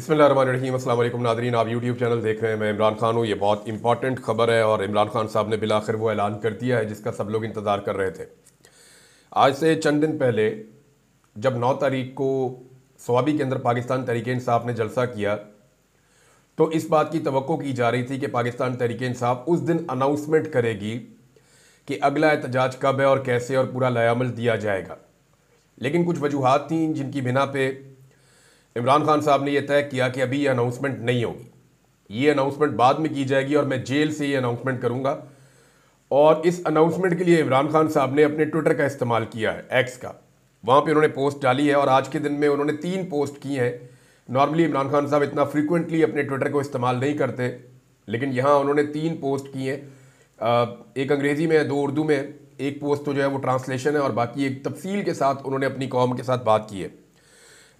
बिस्मिल्लाहिर्रहमानिर्रहीम। अस्सलाम वालेकुम नाज़रीन, आप यूट्यूब चैनल देख रहे हैं। मैं इमरान खान हूँ। ये बहुत इंपॉर्टेंट खबर है और इमरान खान साहब ने बिलाखिर वो ऐलान कर दिया है जिसका सब लोग इंतज़ार कर रहे थे। आज से चंद दिन पहले जब 9 तारीख को स्वाबी के अंदर पाकिस्तान तहरीक-ए-इंसाफ ने जलसा किया तो इस बात की तवक्को की जा रही थी कि पाकिस्तान तहरीक-ए-इंसाफ उस दिन अनाउंसमेंट करेगी कि अगला एहतजाज कब है और कैसे और पूरा लायामल दिया जाएगा। लेकिन कुछ वजूहात थी जिनकी बिना पे इमरान खान साहब ने यह तय किया कि अभी ये अनाउंसमेंट नहीं होगी, ये अनाउंसमेंट बाद में की जाएगी और मैं जेल से ये अनाउंसमेंट करूंगा। और इस अनाउंसमेंट के लिए इमरान खान साहब ने अपने ट्विटर का इस्तेमाल किया है, एक्स का। वहाँ पे उन्होंने पोस्ट डाली है और आज के दिन में उन्होंने 3 पोस्ट की हैं। नॉर्मली इमरान खान साहब इतना फ्रीक्वेंटली अपने ट्विटर को इस्तेमाल नहीं करते, लेकिन यहाँ उन्होंने 3 पोस्ट की हैं। एक अंग्रेज़ी में, 2 उर्दू में। एक पोस्ट तो जो है वो ट्रांसलेशन है और बाकी एक तफसील के साथ उन्होंने अपनी कौम के साथ बात की है।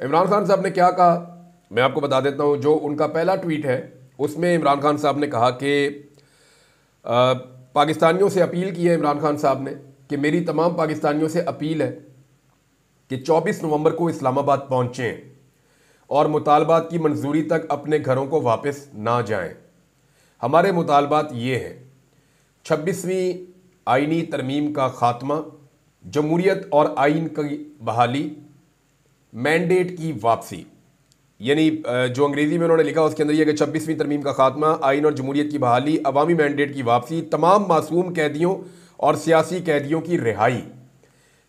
इमरान खान साहब ने क्या कहा मैं आपको बता देता हूँ। जो उनका पहला ट्वीट है उसमें इमरान खान साहब ने कहा कि पाकिस्तानियों से अपील की है इमरान खान साहब ने कि मेरी तमाम पाकिस्तानियों से अपील है कि 24 नवंबर को इस्लामाबाद पहुँचें और मुतालबात की मंजूरी तक अपने घरों को वापस ना जाएं। हमारे मुतालबात ये हैं: 26वीं आइनी तरमीम का खात्मा, जमहूरियत और आइन की बहाली, मैंडेट की वापसी। यानी जो अंग्रेज़ी में उन्होंने लिखा उसके अंदर यह कि 26वीं तरमीम का खात्मा, आइन और जमहूरियत की बहाली, अवामी मैंडेट की वापसी, तमाम मासूम कैदियों और सियासी कैदियों की रिहाई।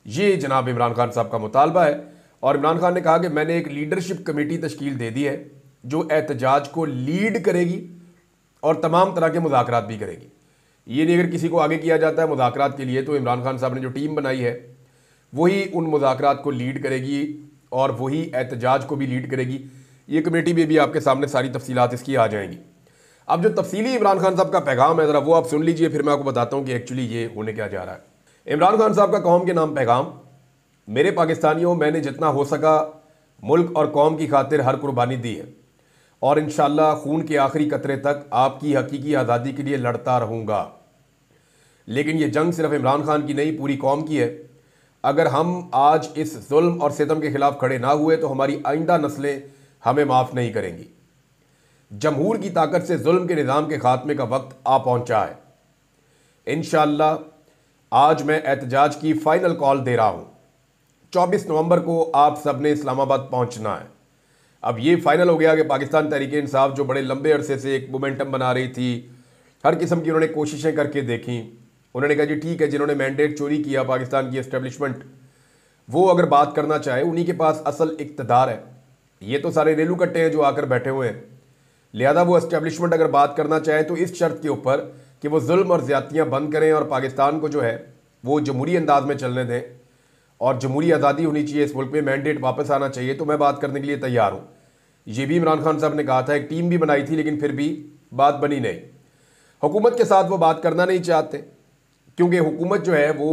ये जनाब इमरान खान साहब का मुतालबा है। और इमरान खान ने कहा कि मैंने एक लीडरशिप कमेटी तश्कील दे दी है जो एहतजाज को लीड करेगी और तमाम तरह के मुज़ाकरात भी करेगी। ये नहीं, अगर किसी को आगे किया जाता है मुज़ाकरात के लिए तो इमरान खान साहब ने जो टीम बनाई है वही उन मुज़ाकरात को लीड करेगी और वही एहतजाज को भी लीड करेगी। ये कमेटी में भी आपके सामने सारी तफसीलात इसकी आ जाएंगी। अब जो तफसीली इमरान खान साहब का पैगाम है ज़रा वो आप सुन लीजिए, फिर मैं आपको बताता हूँ कि एक्चुअली ये होने क्या जा रहा है। इमरान खान साहब का कौम के नाम पैगाम: मेरे पाकिस्तानियों, मैंने जितना हो सका मुल्क और कौम की खातिर हर कुर्बानी दी है और इंशाअल्लाह खून के आखिरी कतरे तक आपकी हकीकी आज़ादी के लिए लड़ता रहूँगा। लेकिन ये जंग सिर्फ इमरान खान की नहीं, पूरी कौम की है। अगर हम आज इस जुल्म और सितम के खिलाफ खड़े ना हुए तो हमारी आइंदा नस्लें हमें माफ़ नहीं करेंगी। जमहूर की ताकत से जुल्म के निज़ाम के खात्मे का वक्त आ पहुंचा है। इंशाअल्लाह आज मैं एहतजाज की फ़ाइनल कॉल दे रहा हूं। 24 नवंबर को आप सब ने इस्लामाबाद पहुंचना है। अब ये फाइनल हो गया कि पाकिस्तान तहरीक-ए-इंसाफ जो बड़े लंबे अरसे से एक मोमेंटम बना रही थी, हर किस्म की उन्होंने कोशिशें करके देखी। उन्होंने कहा जी ठीक है, जिन्होंने मैंडेट चोरी किया पाकिस्तान की एस्टेब्लिशमेंट, वो अगर बात करना चाहे, उन्हीं के पास असल इक़्तिदार है। ये तो सारे रेलू कट्टे हैं जो आकर बैठे हुए हैं। लिहाजा वो एस्टेब्लिशमेंट अगर बात करना चाहे तो इस शर्त के ऊपर कि वो जुल्म और ज़्यादतियाँ बंद करें और पाकिस्तान को जो है वो जमहूरी अंदाज में चलने दें और जमहूरी आज़ादी होनी चाहिए इस मुल्क में, मैंडेट वापस आना चाहिए, तो मैं बात करने के लिए तैयार हूँ। ये भी इमरान खान साहब ने कहा था। एक टीम भी बनाई थी लेकिन फिर भी बात बनी नहीं। हुकूमत के साथ वो बात करना नहीं चाहते क्योंकि हुकूमत जो है वो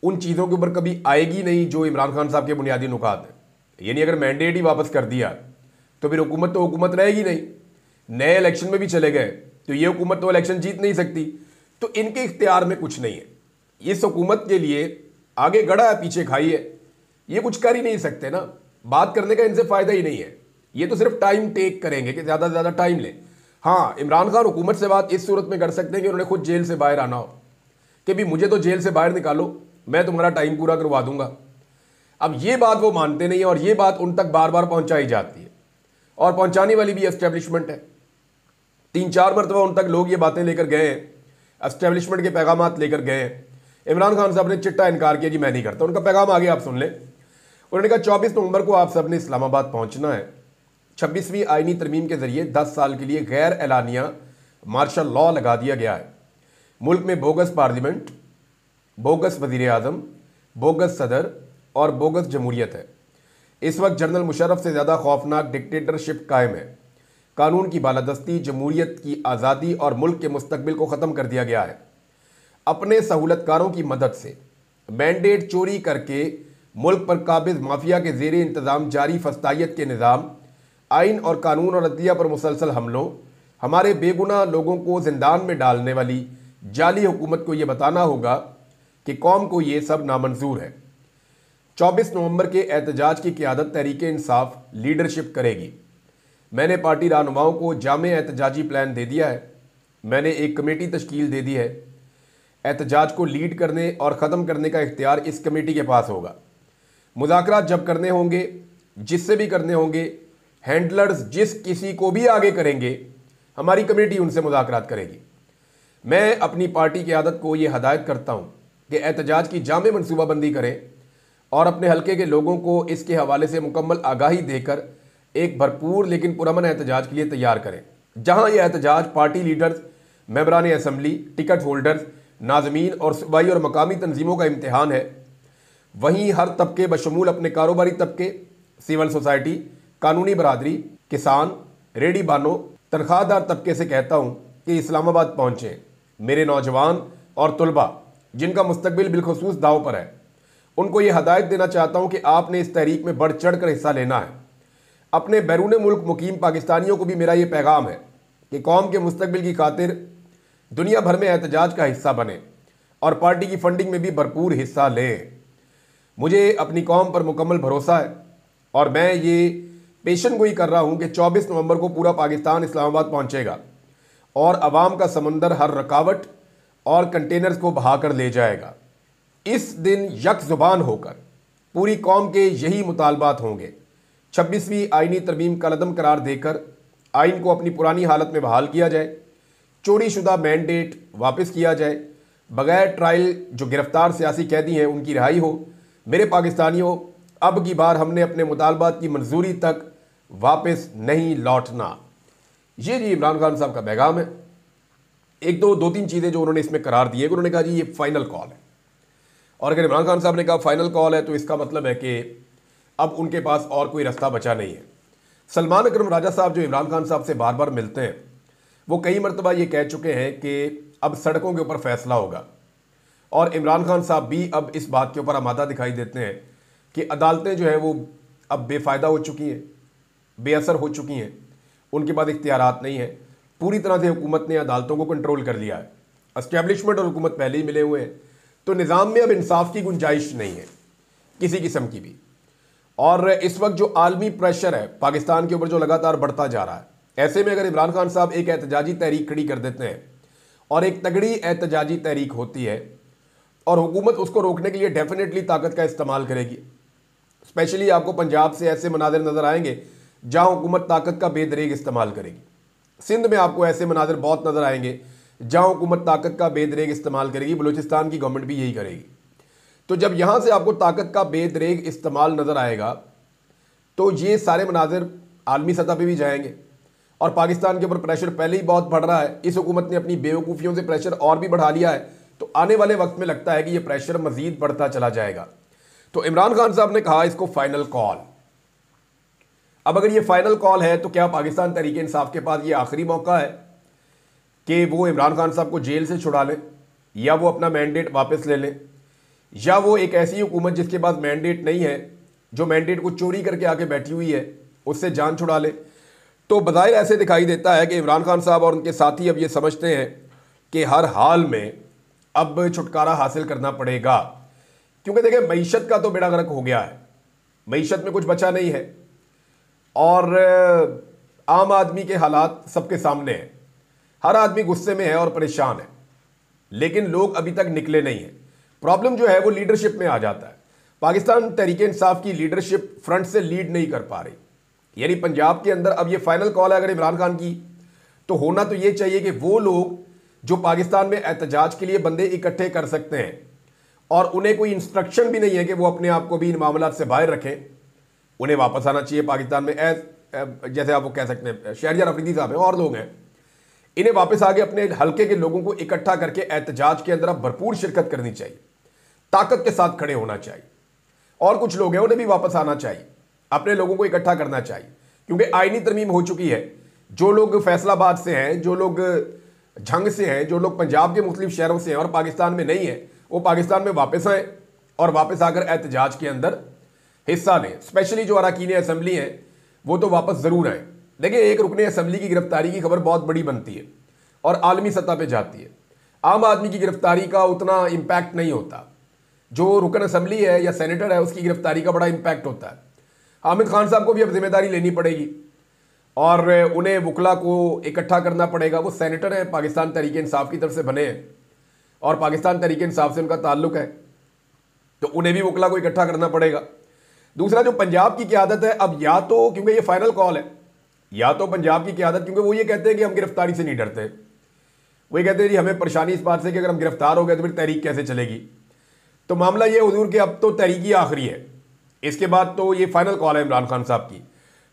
उन चीज़ों के ऊपर कभी आएगी नहीं जो इमरान खान साहब के बुनियादी नुकात हैं। यानी अगर मैंडेट ही वापस कर दिया तो फिर हुकूमत तो हुकूमत रहेगी नहीं। नए इलेक्शन में भी चले गए तो ये हुकूमत तो इलेक्शन जीत नहीं सकती। तो इनके इख्तियार में कुछ नहीं है। इस हुकूमत के लिए आगे गड़ा है, पीछे खाई है, ये कुछ कर ही नहीं सकते ना। बात करने का इनसे फ़ायदा ही नहीं है। ये तो सिर्फ टाइम टेक करेंगे कि ज़्यादा से ज़्यादा टाइम लें। हाँ, इमरान खान हुकूमत से बात इस सूरत में कर सकते हैं कि उन्होंने खुद जेल से बाहर आना हो कि भी मुझे तो जेल से बाहर निकालो, मैं तुम्हारा टाइम पूरा करवा दूंगा। अब ये बात वो मानते नहीं है और ये बात उन तक बार बार पहुंचाई जाती है और पहुंचाने वाली भी एस्टेब्लिशमेंट है। 3-4 मरतबा उन तक लोग ये बातें लेकर गए हैं, एस्टेब्लिशमेंट के पैगामात लेकर गए हैं। इमरान खान साहब ने चिट्टा इनकार किया, जी मैं नहीं करता। उनका पैगाम आगे आप सुन लें। उन्होंने कहा 24 नवंबर को आप सब ने इस्लामाबाद पहुंचना है। 26वीं आइनी तरमीम के जरिए 10 साल के लिए गैर एलानिया मार्शल लॉ लगा दिया गया है। मुल्क में बोगस पार्लियामेंट, बोगस वजीर आज़म, बोगस सदर और बोगस जमहूरियत है। इस वक्त जनरल मुशर्रफ से ज़्यादा खौफनाक डिक्टेटरशिप कायम है। कानून की बालादस्ती, जमहूरियत की आज़ादी और मुल्क के मुस्तकबिल को ख़त्म कर दिया गया है। अपने सहूलतकारों की मदद से मैंडेट चोरी करके मुल्क पर काबिज माफिया के ज़ेरे इंतज़ाम जारी फस्तायत के निज़ाम, आइन और कानून और अदलिया पर मुसलसल हमलों, हमारे बेगुनाह लोगों को जिंदान में डालने वाली जाली हुकूमत को यह बताना होगा कि कौम को ये सब नामंजूर है। 24 नवंबर के एहतजाज की क़यादत तहरीक-ए-इंसाफ लीडरशिप करेगी। मैंने पार्टी रहनुमाओं को जामे एहतजाजी प्लान दे दिया है। मैंने एक कमेटी तश्कील दे दी है। एहतजाज को लीड करने और ख़त्म करने का इख्तियार इस कमेटी के पास होगा। मुज़ाकरात जब करने होंगे, जिससे भी करने होंगे, हैंडलर्स जिस किसी को भी आगे करेंगे, हमारी कमेटी उनसे मुज़ाकरात करेगी। मैं अपनी पार्टी की आदत को ये हदायत करता हूँ कि एहतजाज की जामे मनसूबाबंदी करें और अपने हलके के लोगों को इसके हवाले से मुकम्मल आगाही देकर एक भरपूर लेकिन पुरअमन एहतजाज के लिए तैयार करें। जहाँ यह एहतजाज पार्टी लीडर्स, मेंबरान असम्बली, टिकट होल्डर्स, नाज़मीन और सूबाई और मकामी तंजीमों का इम्तहान है, वहीं हर तबके बशमूल अपने कारोबारी तबके, सिविल सोसाइटी, कानूनी बरादरी, किसान, रेडी बानो, तनख्वाहदार तबके से कहता हूँ कि इस्लामाबाद पहुँचें। मेरे नौजवान और तुलबा जिनका मुस्तकबिल बिलखसूस दाव पर है, उनको ये हदायत देना चाहता हूँ कि आपने इस तहरीक में बढ़ चढ़ कर हिस्सा लेना है। अपने बैरून मुल्क मुकीम पाकिस्तानियों को भी मेरा ये पैगाम है कि कौम के मुस्तकबिल की खातिर दुनिया भर में एहतजाज का हिस्सा बने और पार्टी की फंडिंग में भी भरपूर हिस्सा लें। मुझे अपनी कौम पर मुकम्मल भरोसा है और मैं ये पेशन गोई कर रहा हूँ कि 24 नवंबर को पूरा पाकिस्तान इस्लामाबाद पहुँचेगा और अवाम का समंदर हर रुकावट और कंटेनर्स को बहा कर ले जाएगा। इस दिन यक ज़ुबान होकर पूरी कौम के यही मुतालबात होंगे। 26वीं आइनी तरमीम का कदम करार देकर आइन को अपनी पुरानी हालत में बहाल किया जाए, चोरी शुदा मैंडेट वापस किया जाए, बगैर ट्रायल जो गिरफ्तार सियासी कैदी हैं उनकी रिहाई हो। मेरे पाकिस्तानियों, अब की बार हमने अपने मुतालबात की मंजूरी तक वापस नहीं लौटना। ये जी इमरान खान साहब का पैगाम है। एक दो तीन चीज़ें जो उन्होंने इसमें करार दी है, उन्होंने कहा जी ये फाइनल कॉल है, और अगर इमरान खान साहब ने कहा फाइनल कॉल है तो इसका मतलब है कि अब उनके पास और कोई रास्ता बचा नहीं है। सलमान अकरम राजा साहब जो इमरान खान साहब से बार बार मिलते हैं, वो कई मरतबा ये कह चुके हैं कि अब सड़कों के ऊपर फैसला होगा, और इमरान खान साहब भी अब इस बात के ऊपर आमादा दिखाई देते हैं कि अदालतें जो है वो अब बेफ़ायदा हो चुकी हैं, बेअसर हो चुकी हैं, उनके पास इख्तियारात नहीं है। पूरी तरह से हुकूमत ने अदालतों को कंट्रोल कर लिया है। एस्टेब्लिशमेंट और हुकूमत पहले ही मिले हुए हैं, तो निज़ाम में अब इंसाफ की गुंजाइश नहीं है किसी किस्म की भी। और इस वक्त जो आलमी प्रेशर है पाकिस्तान के ऊपर जो लगातार बढ़ता जा रहा है, ऐसे में अगर इमरान खान साहब एक एहतजाजी तहरीक खड़ी कर देते हैं और एक तगड़ी एहतजाजी तहरीक होती है और हुकूमत उसको रोकने के लिए डेफिनेटली ताकत का इस्तेमाल करेगी। स्पेशली आपको पंजाब से ऐसे मनाजिर नज़र आएंगे जहां हुकूमत ताकत का बेदरेग इस्तेमाल करेगी। सिंध में आपको ऐसे मनाजिर बहुत नज़र आएंगे जहां हुकूमत ताकत का बेदरेग इस्तेमाल करेगी। बलूचिस्तान की गवर्नमेंट भी यही करेगी। तो जब यहां से आपको ताकत का बेदरेग इस्तेमाल नज़र आएगा तो ये सारे मनाजिर आलमी सतह पे भी जाएंगे, और पाकिस्तान के ऊपर प्रेशर पहले ही बहुत बढ़ रहा है। इस हुकूमत ने अपनी बेवकूफ़ियों से प्रेशर और भी बढ़ा लिया है, तो आने वाले वक्त में लगता है कि ये प्रेशर मजीद बढ़ता चला जाएगा। तो इमरान खान साहब ने कहा इसको फाइनल कॉल। अब अगर ये फाइनल कॉल है तो क्या पाकिस्तान तहरीक इंसाफ के पास ये आखिरी मौका है कि वो इमरान खान साहब को जेल से छुड़ा लें, या वो अपना मैंडेट वापस ले लें, या वो एक ऐसी हुकूमत जिसके पास मैंडेट नहीं है, जो मैंडेट को चोरी करके आके बैठी हुई है, उससे जान छुड़ा ले। तो बज़ाहिर ऐसे दिखाई देता है कि इमरान खान साहब और उनके साथी अब ये समझते हैं कि हर हाल में अब छुटकारा हासिल करना पड़ेगा, क्योंकि देखिए मईशत का तो बेड़ा गर्क हो गया है, मईशत में कुछ बचा नहीं है, और आम आदमी के हालात सबके सामने हैं। हर आदमी गुस्से में है और परेशान है, लेकिन लोग अभी तक निकले नहीं हैं। प्रॉब्लम जो है वो लीडरशिप में आ जाता है। पाकिस्तान तहरीक इंसाफ की लीडरशिप फ्रंट से लीड नहीं कर पा रही। यानी पंजाब के अंदर अब ये फाइनल कॉल है अगर इमरान खान की, तो होना तो ये चाहिए कि वो लोग जो पाकिस्तान में एहतजाज के लिए बंदे इकट्ठे कर सकते हैं और उन्हें कोई इंस्ट्रक्शन भी नहीं है कि वो अपने आप को भी इन मामलों से बाहर रखें, उन्हें वापस आना चाहिए पाकिस्तान में। जैसे आप वो कह सकते हैं शहरियार अफरीदी साहब हैं और लोग हैं, इन्हें वापस आके अपने हल्के के लोगों को इकट्ठा करके एहतजाज के अंदर अब भरपूर शिरकत करनी चाहिए, ताकत के साथ खड़े होना चाहिए। और कुछ लोग हैं उन्हें भी वापस आना चाहिए, अपने लोगों को इकट्ठा करना चाहिए, क्योंकि आईनी तरमीम हो चुकी है। जो लोग फैसलाबाद से हैं, जो लोग झंग से हैं, जो लोग पंजाब के मुख्तलिफ शहरों से हैं और पाकिस्तान में नहीं है, वो पाकिस्तान में वापस आएँ और वापस आकर एहतजाज के अंदर हिस्सा लें। स्पेशली जो अरकान असम्बली हैं वो तो वापस ज़रूर आएँ। देखिए, एक रुकने असम्बली की गिरफ्तारी की खबर बहुत बड़ी बनती है और आलमी सतह पे जाती है। आम आदमी की गिरफ्तारी का उतना इम्पैक्ट नहीं होता, जो रुकन असम्बली है या सेनेटर है उसकी गिरफ्तारी का बड़ा इम्पैक्ट होता है। हामिद खान साहब को भी अब जिम्मेदारी लेनी पड़ेगी, और उन्हें वकला को इकट्ठा करना पड़ेगा। वो सेनेटर है, पाकिस्तान तहरीक इंसाफ की तरफ से बने हैं और पाकिस्तान तहरीक इंसाफ से उनका ताल्लुक है, तो उन्हें भी वकला को इकट्ठा करना पड़ेगा। दूसरा, जो पंजाब की क़यादत है, अब या तो क्योंकि ये फाइनल कॉल है, या तो पंजाब की क़यादत, क्योंकि वो ये कहते हैं कि हम गिरफ्तारी से नहीं डरते, वो ये कहते हैं जी हमें परेशानी इस बात से कि अगर हम गिरफ्तार हो गए तो फिर तहरीक कैसे चलेगी। तो मामला ये हुजूर कि अब तो तहरीक ही आखिरी है, इसके बाद तो ये फाइनल कॉल है इमरान खान साहब की।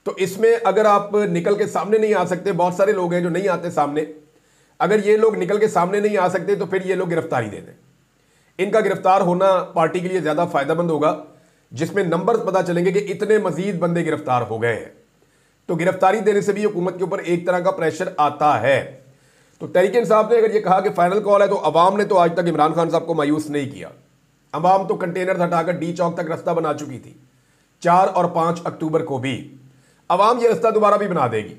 तो इसमें अगर आप निकल के सामने नहीं आ सकते, बहुत सारे लोग हैं जो नहीं आते सामने, अगर ये लोग निकल के सामने नहीं आ सकते तो फिर ये लोग गिरफ्तारी दे दें। इनका गिरफ्तार होना पार्टी के लिए ज़्यादा फायदेमंद होगा, जिसमें नंबर पता चलेंगे कि इतने मजीद बंदे गिरफ्तार हो गए हैं। तो गिरफ्तारी देने से भी हुकूमत के ऊपर एक तरह का प्रेशर आता है। तो तहरीक इंसाफ ने अगर ये कहा कि फाइनल कॉल है, तो अवाम ने तो आज तक इमरान खान साहब को मायूस नहीं किया। अवाम तो कंटेनर हटाकर डी चौक तक रास्ता बना चुकी थी। 4 और 5 अक्टूबर को भी अवाम ये रास्ता दोबारा भी बना देगी।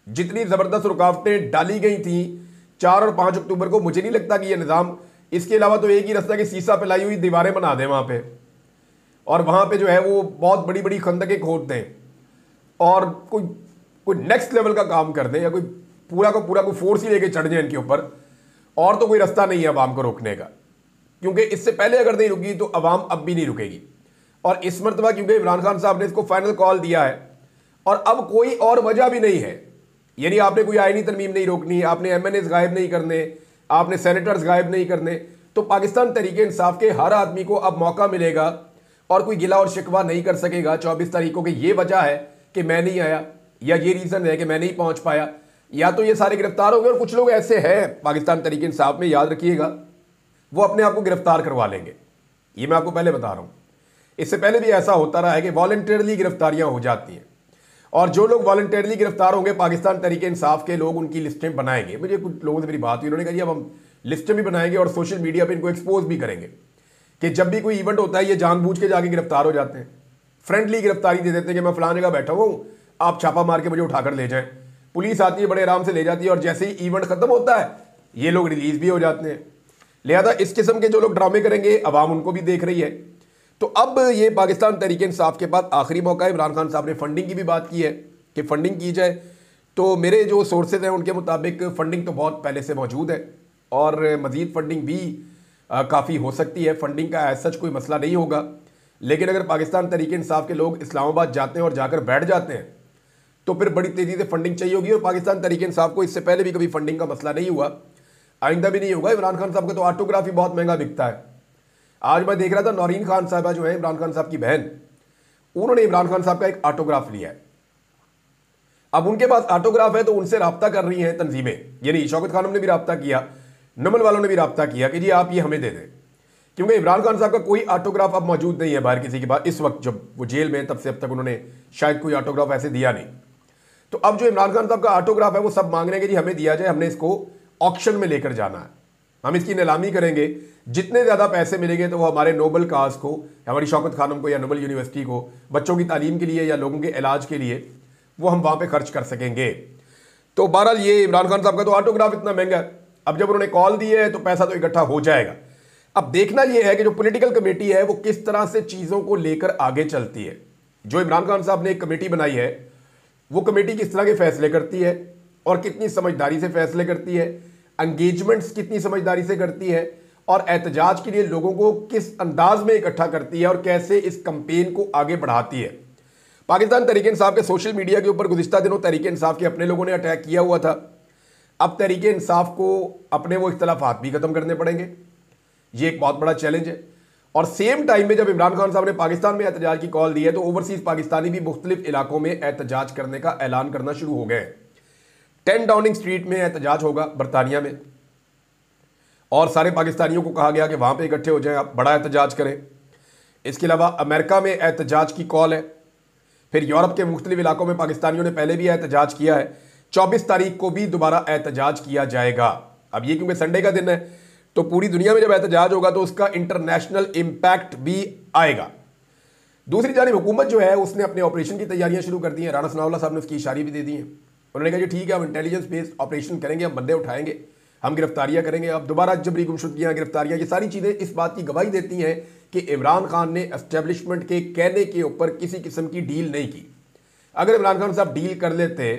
जितनी ज़बरदस्त रुकावटें डाली गई थी 4 और 5 अक्टूबर को, मुझे नहीं लगता कि यह निज़ाम, इसके अलावा तो एक ही रास्ता कि सीसा फैलाई हुई दीवारें बना दें वहाँ पे, और वहाँ पे जो है वो बहुत बड़ी बड़ी खंदकें खोद दें और कोई नेक्स्ट लेवल का काम कर दें, या कोई पूरा का पूरा कोई फोर्स ही लेके चढ़ जाए इनके ऊपर। और तो कोई रास्ता नहीं है अवाम को रोकने का, क्योंकि इससे पहले अगर नहीं रुकी तो अवाम अब भी नहीं रुकेगी। और इस मरतबा क्योंकि इमरान खान साहब ने इसको फाइनल कॉल दिया है और अब कोई और वजह भी नहीं है, यानी आपने कोई आईनी तरमीम नहीं रोकनी, आपने MNAs गायब नहीं करने, आपने सेनेटर्स गायब नहीं करने, तो पाकिस्तान तहरीक इंसाफ के हर आदमी को अब मौका मिलेगा और कोई गिला और शिकवा नहीं कर सकेगा 24 तारीख को कि ये वजह है कि मैं नहीं आया, या ये रीज़न है कि मैं नहीं पहुंच पाया, या तो ये सारे गिरफ्तार हो गए। और कुछ लोग ऐसे हैं पाकिस्तान तहरीक इंसाफ में, याद रखिएगा, वो अपने आप को गिरफ्तार करवा लेंगे। ये मैं आपको पहले बता रहा हूँ, इससे पहले भी ऐसा होता रहा है कि वॉलंटियरली गिरफ्तारियां हो जाती हैं, और जो लोग वॉलंटियरली गिरफ्तार होंगे पाकिस्तान तहरीक इंसाफ के लोग उनकी लिस्टें बनाएंगे। मुझे कुछ लोगों से मेरी बात हुई, उन्होंने कहा जी अब हम लिस्टें भी बनाएंगे और सोशल मीडिया पर इनको एक्सपोज भी करेंगे कि जब भी कोई इवेंट होता है ये जानबूझ के जाके गिरफ्तार हो जाते हैं, फ्रेंडली गिरफ्तारी दे देते हैं कि मैं फलां जगह बैठा हुआ हूँ, आप छापा मार के मुझे उठाकर ले जाएं। पुलिस आती है, बड़े आराम से ले जाती है, और जैसे ही इवेंट खत्म होता है ये लोग रिलीज भी हो जाते हैं। लिहाजा इस किस्म के जो लोग ड्रामे करेंगे अवाम उनको भी देख रही है। तो अब ये पाकिस्तान तहरीक इंसाफ के बाद आखिरी मौका है। इमरान खान साहब ने फंडिंग की भी बात की है कि फंडिंग की जाए, तो मेरे जो सोर्सेज हैं उनके मुताबिक फ़ंडिंग तो बहुत पहले से मौजूद है और मज़ीद फ़ंडिंग भी काफ़ी हो सकती है। फ़ंडिंग का ऐसा सच कोई मसला नहीं होगा, लेकिन अगर पाकिस्तान तहरीक इंसाफ के लोग इस्लामाबाद जाते हैं और जाकर बैठ जाते हैं तो फिर बड़ी तेज़ी से फंडिंग चाहिए होगी। और पाकिस्तान तहरीक इंसाफ को इससे पहले भी कभी फंडिंग का मसला नहीं हुआ, आइंदा भी नहीं होगा। इमरान खान साहब का तो ऑटोग्राफ ही बहुत महंगा बिकता है। आज मैं देख रहा था, नौरीन खान साहबा जो है इमरान खान साहब की बहन, उन्होंने इमरान खान साहब का एक ऑटोग्राफ लिया है। अब उनके पास ऑटोग्राफ है तो उनसे रब्ता कर रही हैं तंजीमें, यानी शौकत खानम ने भी रब्ता किया, नमल वालों ने भी रब्ता किया कि जी आप ये हमें दे दें, क्योंकि इमरान खान साहब का कोई ऑटोग्राफ अब मौजूद नहीं है बाहर किसी के पास। इस वक्त जब वो जेल में, तब से अब तक उन्होंने शायद कोई ऑटोग्राफ ऐसे दिया नहीं। तो अब जो इमरान खान साहब का ऑटोग्राफ है वो सब मांग रहे हैं कि जी हमें दिया जाए, हमने इसको ऑक्शन में लेकर जाना है, हम इसकी नीलामी करेंगे, जितने ज़्यादा पैसे मिलेंगे तो वो हमारे नोबल काज को, हमारी शौकत खानम को या नोबल यूनिवर्सिटी को, बच्चों की तालीम के लिए या लोगों के इलाज के लिए, वो हम वहाँ पे खर्च कर सकेंगे। तो बहरहाल ये इमरान खान साहब का तो ऑटोग्राफ इतना महंगा है, अब जब उन्होंने कॉल दी है तो पैसा तो इकट्ठा हो जाएगा। अब देखना यह है कि जो पॉलिटिकल कमेटी है वो किस तरह से चीज़ों को लेकर आगे चलती है। जो इमरान खान साहब ने एक कमेटी बनाई है, वो कमेटी किस तरह के फैसले करती है और कितनी समझदारी से फैसले करती है, एंगेजमेंट्स कितनी समझदारी से करती है, और एहतजाज के लिए लोगों को किस अंदाज में इकट्ठा करती है और कैसे इस कंपेन को आगे बढ़ाती है। पाकिस्तान तहरीक इंसाफ के सोशल मीडिया के ऊपर गुज़िश्ता दिनों तहरीक इंसाफ के अपने लोगों ने अटैक किया हुआ था। अब तहरीक इंसाफ को अपने वो इख्तलाफात भी ख़त्म करने पड़ेंगे, ये एक बहुत बड़ा चैलेंज है। और सेम टाइम में जब इमरान खान साहब ने पाकिस्तान में एहतजाज की कॉल दी है तो ओवरसीज़ पाकिस्तानी भी मुख्तलिफ इलाकों में एहतजाज करने का ऐलान करना शुरू हो गए। 10 डाउनिंग स्ट्रीट में एहतजाज होगा बरतानिया में, और सारे पाकिस्तानियों को कहा गया कि वहाँ पे इकट्ठे हो जाएं, आप बड़ा एहतजाज करें। इसके अलावा अमेरिका में एहतजाज की कॉल है, फिर यूरोप के मुख्तलिफ इलाकों में पाकिस्तानियों ने पहले भी एहतजाज किया है। 24 तारीख को भी दोबारा एहतजाज किया जाएगा। अब ये क्योंकि संडे का दिन है तो पूरी दुनिया में जब एहतजाज होगा तो उसका इंटरनेशनल इम्पैक्ट भी आएगा। दूसरी जानिब हुकूमत जो है उसने अपने ऑपरेशन की तैयारियां शुरू कर दी हैं। राणा सनाउल्लाह साहब ने उसकी इशारे भी दे दी हैं। उन्होंने कहा जी ठीक है, हम इंटेलिजेंस बेस्ड ऑपरेशन करेंगे, हम बंदे उठाएंगे, हम गिरफ्तारियां करेंगे। अब दोबारा जबरी गुमशुदगियाँ, गिरफ्तारियां, ये सारी चीज़ें इस बात की गवाही देती हैं कि इमरान खान ने एस्टेब्लिशमेंट के कहने के ऊपर किसी किस्म की डील नहीं की। अगर इमरान खान साहब डील कर लेते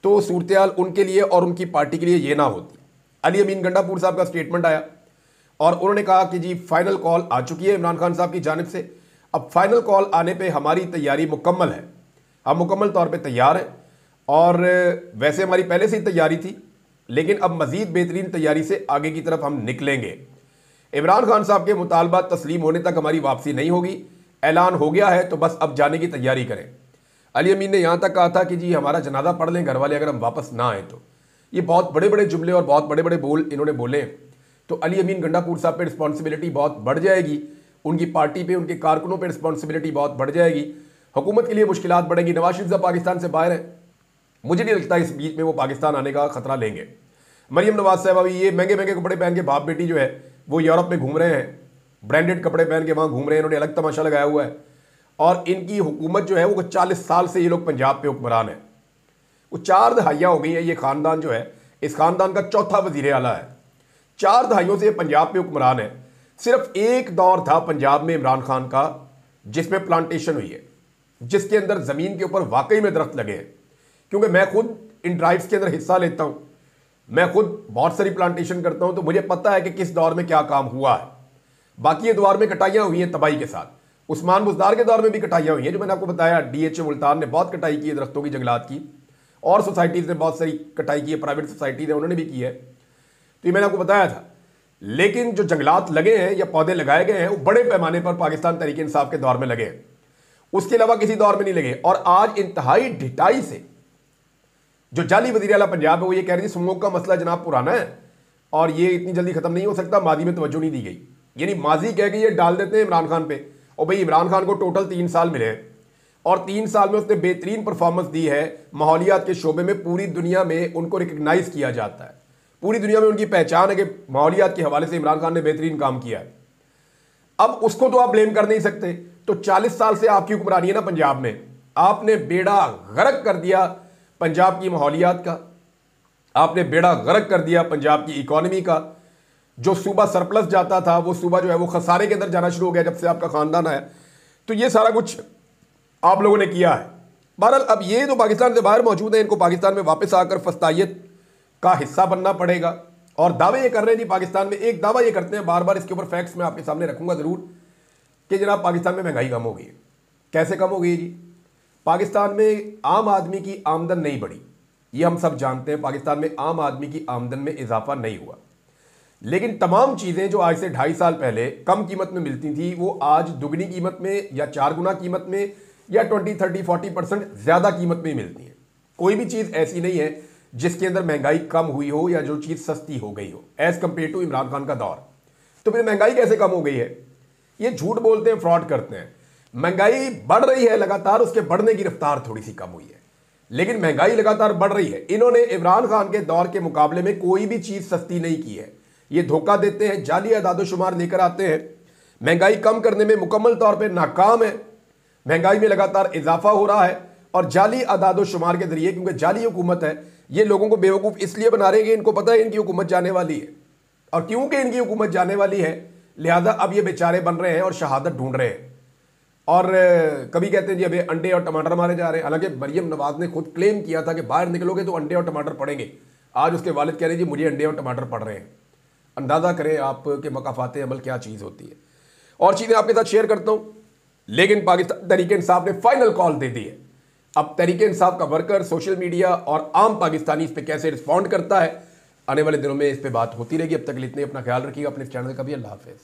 तो सूरत उनके लिए और उनकी पार्टी के लिए ये ना होती। अली अमीन गंडापुर साहब का स्टेटमेंट आया और उन्होंने कहा कि जी फाइनल कॉल आ चुकी है इमरान खान साहब की जानिब से। अब फाइनल कॉल आने पे हमारी तैयारी मुकम्मल है, हम मुकम्मल तौर पे तैयार हैं और वैसे हमारी पहले से ही तैयारी थी, लेकिन अब मज़ीद बेहतरीन तैयारी से आगे की तरफ हम निकलेंगे। इमरान खान साहब के मुतालबात तस्लीम होने तक हमारी वापसी नहीं होगी। ऐलान हो गया है तो बस अब जाने की तैयारी करें। अली अमीन ने यहाँ तक कहा था कि जी हमारा जनाजा पढ़ लें घर वाले अगर हम वापस ना आए तो। ये बहुत बड़े बड़े जुमले और बहुत बड़े बड़े बोल इन्होंने बोले, तो अली अमीन गंडापुर साहब पे रिस्पॉन्सिबिलिटी बहुत बढ़ जाएगी, उनकी पार्टी पे उनके कारकुनों पे रिस्पॉन्सिबिलिटी बहुत बढ़ जाएगी, हुकूमत के लिए मुश्किलात बढ़ेंगी। नवाज शरीफ साहब पाकिस्तान से बाहर है, मुझे नहीं लगता इस बीच में वो पाकिस्तान आने का खतरा लेंगे। मरियम नवाज साहब अभी ये महंगे महंगे कपड़े पहन के बाप बेटी जो है वो यूरोप में घूम रहे हैं, ब्रांडेड कपड़े पहन के वहाँ घूम रहे हैं, इन्होंने अलग तमाशा लगाया हुआ है। और इनकी हुकूमत जो है वो 40 साल से ये लोग पंजाब पे हुक्मरान है, वो 4 दहाइयाँ हो गई हैं। ये खानदान जो है इस खानदान का चौथा वजीर आला है, 4 दहाइयों से पंजाब पे हुक्मरान है। सिर्फ एक दौर था पंजाब में इमरान खान का जिसमें प्लांटेशन हुई है, जिसके अंदर ज़मीन के ऊपर वाकई में दरख्त लगे हैं। क्योंकि मैं खुद इन ड्राइव्स के अंदर हिस्सा लेता हूँ, मैं खुद बहुत सारी प्लांटेशन करता हूँ, तो मुझे पता है कि किस दौर में क्या काम हुआ है। बाकी ये दौर में कटाइयाँ हुई हैं तबाही के साथ, उस्मान बुज़दार के दौर में भी कटाइयाँ हुई हैं, जो मैंने आपको बताया। DHA मुल्तान ने बहुत कटाई की है दरख्तों की, जंगलात की, और सोसाइटीज़ ने बहुत सारी कटाई की है, प्राइवेट सोसाइटीज़ है उन्होंने भी की है, तो ये मैंने आपको बताया था। लेकिन जो जंगलात लगे हैं या पौधे लगाए गए हैं वो बड़े पैमाने पर पाकिस्तान तहरीक इंसाफ के दौर में लगे हैं, उसके अलावा किसी दौर में नहीं लगे। और आज इंतहाई ढिठाई से जो जाली वज़ीर आला पंजाब है वो ये कह रही थी स्मोक का मसला जनाब पुराना है और ये इतनी जल्दी खत्म नहीं हो सकता, माजी में तवज्जो नहीं दी गई। यानी माजी कह के ये डाल देते हैं इमरान खान पे। और भाई इमरान खान को टोटल 3 साल मिले हैं और 3 साल में उसने बेहतरीन परफॉर्मेंस दी है माहौलियात के शोबे में। पूरी दुनिया में उनको रिकग्नाइज किया जाता है, पूरी दुनिया में उनकी पहचान है कि माहौलियात के हवाले से इमरान खान ने बेहतरीन काम किया है। अब उसको तो आप ब्लेम कर नहीं सकते। तो 40 साल से आपकी हुक्मरानी है ना पंजाब में, आपने बेड़ा गर्क कर दिया पंजाब की माहौलियात का, आपने बेड़ा गर्क कर दिया पंजाब की इकॉनमी का। जो सूबा सरप्लस जाता था वो सूबा जो है वो खसारे के अंदर जाना शुरू हो गया जब से आपका खानदान आया। तो ये सारा कुछ आप लोगों ने किया है। बहरहाल अब ये तो पाकिस्तान से बाहर मौजूद है, इनको पाकिस्तान में वापस आकर फस्तायत का हिस्सा बनना पड़ेगा। और दावे ये कर रहे हैं जी पाकिस्तान में, एक दावा ये करते हैं बार बार, इसके ऊपर फैक्ट्स मैं आपके सामने रखूंगा ज़रूर, कि जनाब पाकिस्तान में महंगाई कम हो गई है। कैसे कम हो गई है जी? पाकिस्तान में आम आदमी की आमदन नहीं बढ़ी, ये हम सब जानते हैं। पाकिस्तान में आम आदमी की आमदन में इजाफा नहीं हुआ, लेकिन तमाम चीज़ें जो आज से 2.5 साल पहले कम कीमत में मिलती थी वो आज दुगनी कीमत में या 4 गुना कीमत में या 20, 30, 40% ज़्यादा कीमत में मिलती है। कोई भी चीज़ ऐसी नहीं है जिसके अंदर महंगाई कम हुई हो या जो चीज़ सस्ती हो गई हो as compared to Imran Khan का दौर। तो फिर महंगाई कैसे कम हो गई है? ये झूठ बोलते हैं, फ्रॉड करते हैं। महंगाई बढ़ रही है लगातार, उसके बढ़ने की रफ्तार थोड़ी सी कम हुई है, लेकिन महंगाई लगातार बढ़ रही है। इन्होंने इमरान खान के दौर के मुकाबले में कोई भी चीज़ सस्ती नहीं की है। ये धोखा देते हैं, जाली अदादोशुमार लेकर आते हैं, महंगाई कम करने में मुकम्मल तौर पे नाकाम है। महंगाई में लगातार इजाफा हो रहा है और जाली अदादोशुमार के जरिए, क्योंकि जाली हुकूमत है, ये लोगों को बेवकूफ़ इसलिए बना रहे हैं कि इनको पता है इनकी हुकूमत जाने वाली है, और क्योंकि इनकी हुकूमत जाने वाली है लिहाजा अब ये बेचारे बन रहे हैं और शहादत ढूंढ रहे हैं। और कभी कहते हैं जी अभी अंडे और टमाटर मारे जा रहे हैं, हालांकि मरियम नवाज ने खुद क्लेम किया था कि बाहर निकलोगे तो अंडे और टमाटर पड़ेंगे। आज उसके वालिद कह रहे हैं जी मुझे अंडे और टमाटर पड़ रहे हैं। अंदाज़ा करें आप कि मकाफात अमल क्या चीज़ होती है। और चीज़ें आपके साथ शेयर करता हूँ, लेकिन पाकिस्तान तहरीक इंसाफ ने फाइनल कॉल दे दी है। अब तहरीक इंसाफ का वर्कर, सोशल मीडिया और आम पाकिस्तानी इस पर कैसे रिस्पॉन्ड करता है, आने वाले दिनों में इस पर बात होती रहेगी। अब तक इतने, अपना ख्याल रखिएगा, अपने चैनल का भी। अल्लाह हाफिज़।